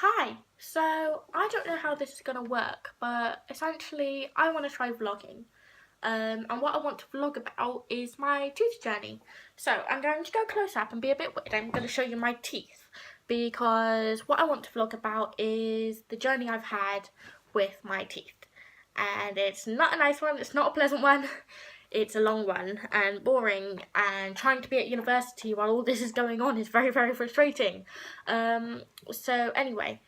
Hi, so I don't know how this is going to work, but essentially I want to try vlogging. And what I want to vlog about is my tooth journey. So I'm going to go close up and be a bit weird. I'm going to show you my teeth because what I want to vlog about is the journey I've had with my teeth. And it's not a nice one, it's not a pleasant one. It's a long one and boring, and trying to be at university while all this is going on is very, very frustrating. So anyway,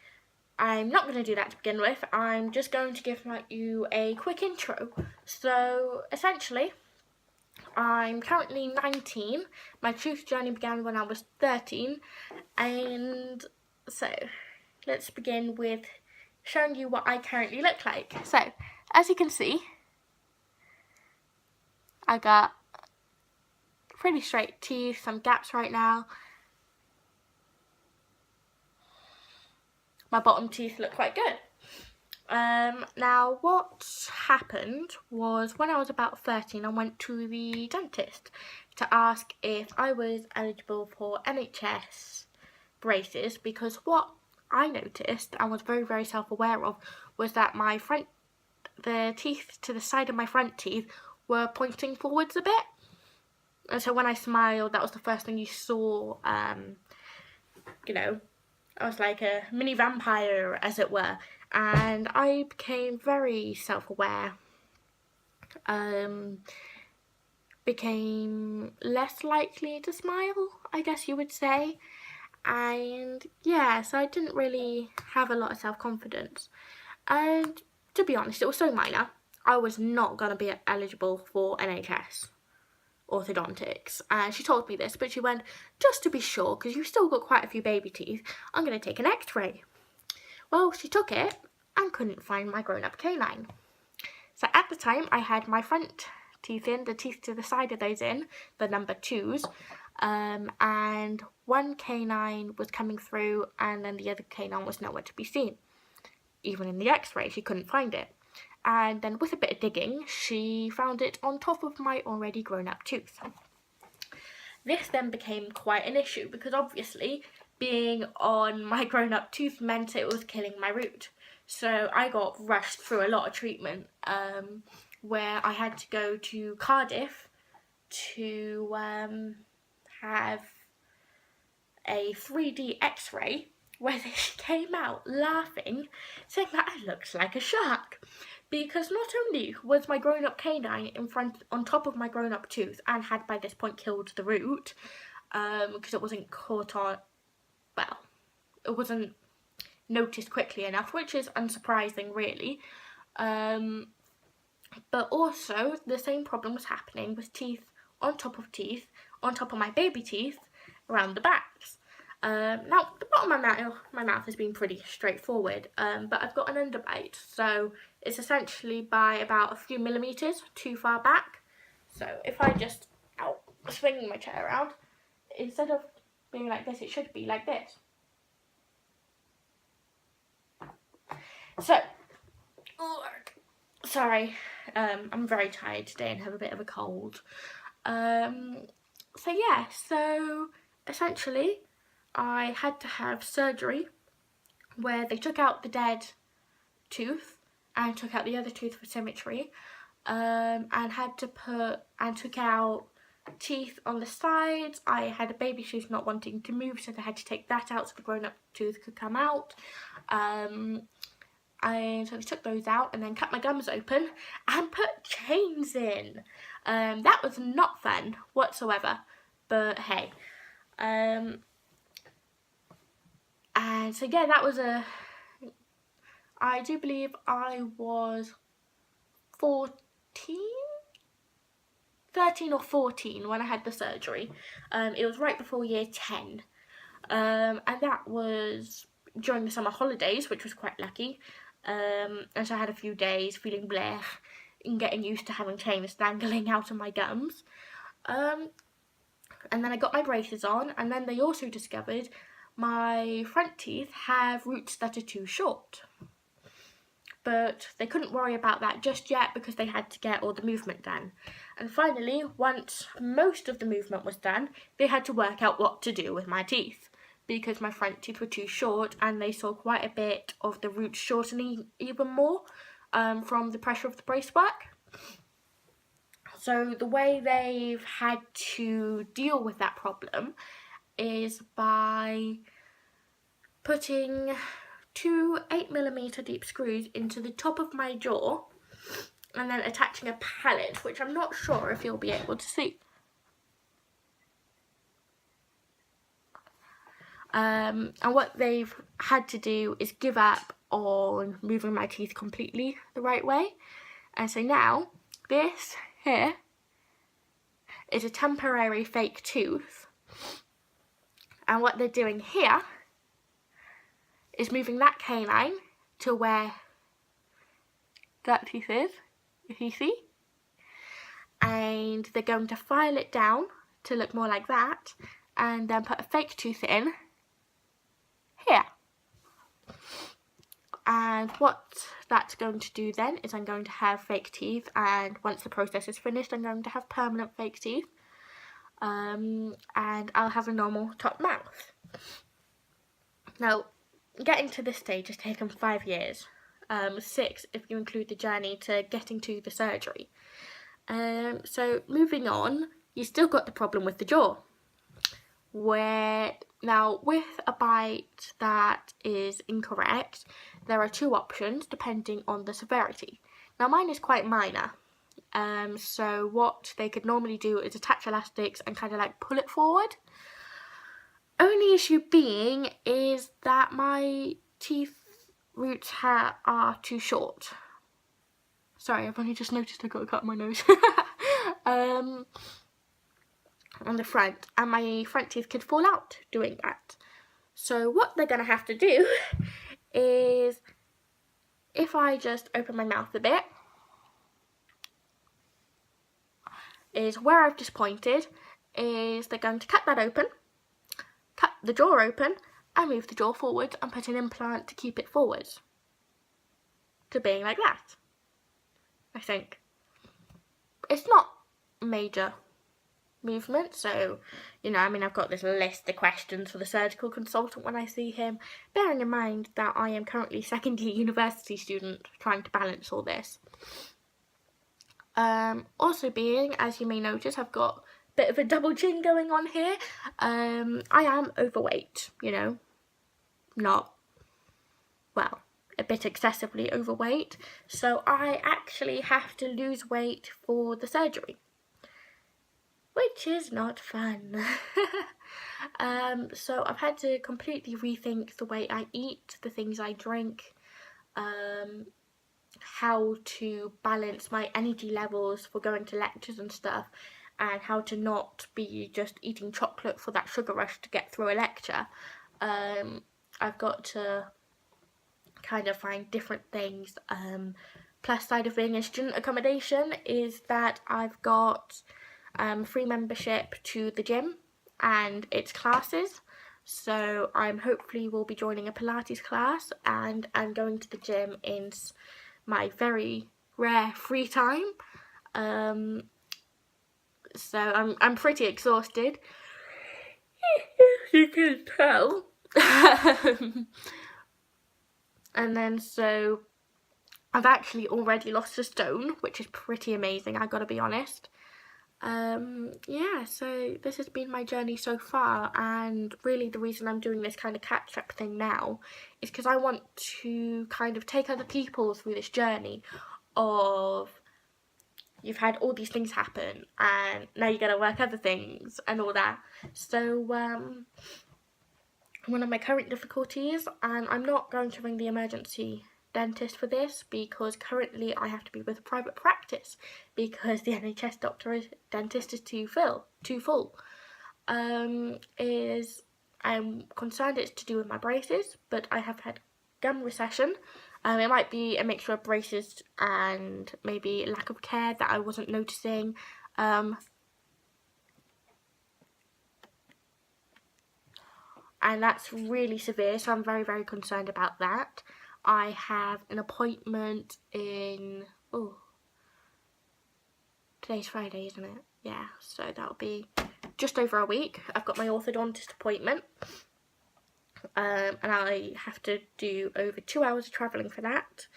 I'm not going to do that to begin with. I'm just going to give you a quick intro. So essentially, I'm currently 19. My tooth journey began when I was 13, and so let's begin with showing you what I currently look like. So as you can see, I got pretty straight teeth, some gaps right now. My bottom teeth look quite good. Now what happened was when I was about 13, I went to the dentist to ask if I was eligible for NHS braces, because what I noticed and was very, very self-aware of was that the teeth to the side of my front teeth were pointing forwards a bit. And so when I smiled, that was the first thing you saw. I was like a mini vampire, as it were, and I became very self-aware. Became less likely to smile, I guess you would say. And yeah, so I didn't really have a lot of self-confidence. And to be honest, it was so minor. I was not going to be eligible for NHS orthodontics, and she told me this, but she went, just to be sure, because you've still got quite a few baby teeth, I'm going to take an x-ray. Well, she took it and couldn't find my grown-up canine. So at the time, I had my front teeth in, the teeth to the side of those in, the number 2s, and one canine was coming through, and then the other canine was nowhere to be seen. Even in the x-ray, she couldn't find it. And then with a bit of digging, she found it on top of my already grown-up tooth. This then became quite an issue because obviously being on my grown-up tooth meant it was killing my root. So I got rushed through a lot of treatment, where I had to go to Cardiff to have a 3D x-ray where they came out laughing, saying that I looked like a shark. Because not only was my grown-up canine on top of my grown-up tooth and had by this point killed the root, because it wasn't it wasn't noticed quickly enough, which is unsurprising really. But also the same problem was happening with teeth, on top of my baby teeth, around the backs. Now, the bottom of my mouth has been pretty straightforward, but I've got an underbite, so it's essentially by about a few millimetres too far back. So if I just swing my chair around, instead of being like this, it should be like this. So, sorry, I'm very tired today and have a bit of a cold. So yeah, so essentially I had to have surgery where they took out the dead tooth and took out the other tooth for symmetry, and took out teeth on the sides. I had a baby tooth not wanting to move, so they had to take that out so the grown-up tooth could come out. And so they took those out and then cut my gums open and put chains in. That was not fun whatsoever, but hey. And so yeah, that was I do believe I was 13 or 14 when I had the surgery. It was right before year 10. And that was during the summer holidays, which was quite lucky. And so I had a few days feeling bleh and getting used to having chains dangling out of my gums. And then I got my braces on, and then they also discovered my front teeth have roots that are too short. But they couldn't worry about that just yet because they had to get all the movement done. And finally, once most of the movement was done, they had to work out what to do with my teeth. because my front teeth were too short and they saw quite a bit of the roots shortening even more from the pressure of the brace work. So the way they've had to deal with that problem is by putting 2 8mm deep screws into the top of my jaw and then attaching a pallet, which I'm not sure if you'll be able to see. And what they've had to do is give up on moving my teeth completely the right way. And so now, this here is a temporary fake tooth. And what they're doing here is moving that canine to where that tooth is, if you see. And they're going to file it down to look more like that, and then put a fake tooth in here. And what that's going to do then is I'm going to have fake teeth, and once the process is finished, I'm going to have permanent fake teeth. And I'll have a normal top mouth. Now, getting to this stage has taken 5 years. 6 if you include the journey to getting to the surgery. So moving on, you still got the problem with the jaw. Where now with a bite that is incorrect, there are 2 options depending on the severity. Now mine is quite minor. So what they could normally do is attach elastics and kind of like pull it forward. Only issue being is that my teeth roots are too short. Sorry, I've only just noticed I got a cut on my nose. On the front, and my front teeth could fall out doing that. So what they're going to have to do is, if I just open my mouth a bit, is where I've just pointed, is they're going to cut that open, cut the jaw open, and move the jaw forward and put an implant to keep it forward to being like that. I think it's not major movement, so I've got this list of questions for the surgical consultant when I see him, bearing in mind that I am currently a second year university student trying to balance all this. Also being, as you may notice, I've got a bit of a double chin going on here. I am overweight, not, well, a bit excessively overweight, so I actually have to lose weight for the surgery, which is not fun. So I've had to completely rethink the way I eat, the things I drink, how to balance my energy levels for going to lectures and stuff, and how to not be just eating chocolate for that sugar rush to get through a lecture. I've got to kind of find different things. Plus side of being a student accommodation is that I've got free membership to the gym and its classes, so I'm hopefully will be joining a Pilates class, and I'm going to the gym in my very rare free time. So I'm pretty exhausted, you can tell. And then so I've actually already lost a stone, which is pretty amazing, I gotta be honest. Yeah, so this has been my journey so far, and really the reason I'm doing this kind of catch-up thing now is because I want to kind of take other people through this journey of, you've had all these things happen and now you're going to work other things and all that. So one of my current difficulties, and I'm not going to ring the emergency dentist for this because currently I have to be with a private practice because the NHS dentist is too full, is I'm concerned it's to do with my braces, but I have had gum recession. It might be a mixture of braces and maybe lack of care that I wasn't noticing. And that's really severe, so I'm very, very concerned about that. I have an appointment in, today's Friday, isn't it? Yeah, so that'll be just over a week. I've got my orthodontist appointment. and I have to do over 2 hours of travelling for that,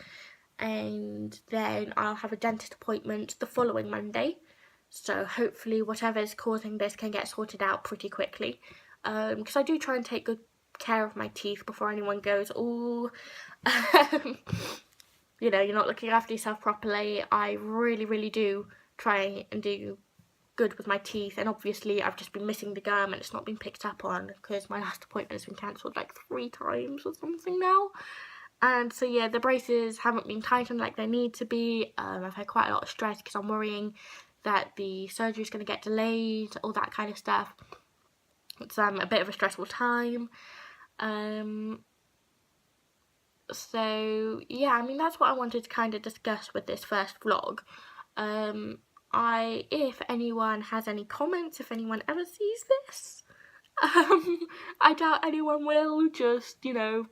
and then I'll have a dentist appointment the following Monday, so hopefully whatever is causing this can get sorted out pretty quickly, because I do try and take good care of my teeth before anyone goes, oh, you know, you're not looking after yourself properly. I really do try and do good with my teeth, and obviously I've just been missing the gum and it's not been picked up on because my last appointment has been cancelled like 3 times or something now. And so yeah, the braces haven't been tightened like they need to be. I've had quite a lot of stress because I'm worrying that the surgery is going to get delayed, all that kind of stuff. It's a bit of a stressful time. So yeah, I mean, that's what I wanted to kind of discuss with this first vlog. If anyone has any comments, if anyone ever sees this, I doubt anyone will, just, you know,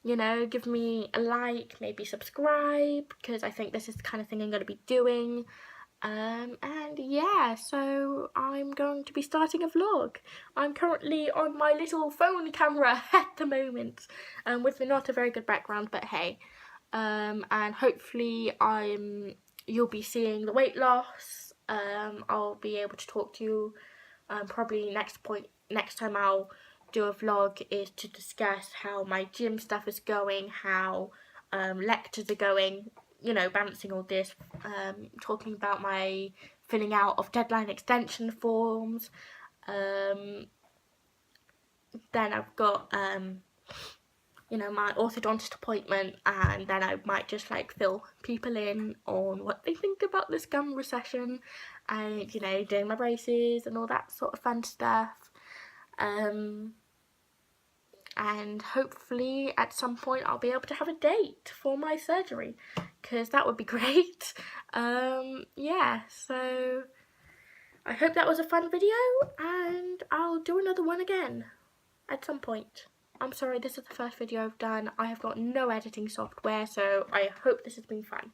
you know, give me a like, maybe subscribe, because I think this is the kind of thing I'm going to be doing. And yeah, so I'm going to be starting a vlog. I'm currently on my little phone camera at the moment, with not a very good background, but hey. And hopefully you'll be seeing the weight loss. I'll be able to talk to you. Probably next time I'll do a vlog is to discuss how my gym stuff is going, how lectures are going, you know, balancing all this, talking about my filling out of deadline extension forms. Then I've got you know, my orthodontist appointment, and then I might just like fill people in on what they think about this gum recession, and, you know, doing my braces and all that sort of fun stuff. And hopefully at some point I'll be able to have a date for my surgery, because that would be great. Yeah, so I hope that was a fun video, and I'll do another one again at some point. I'm sorry, this is the first video I've done. I have got no editing software, so I hope this has been fun.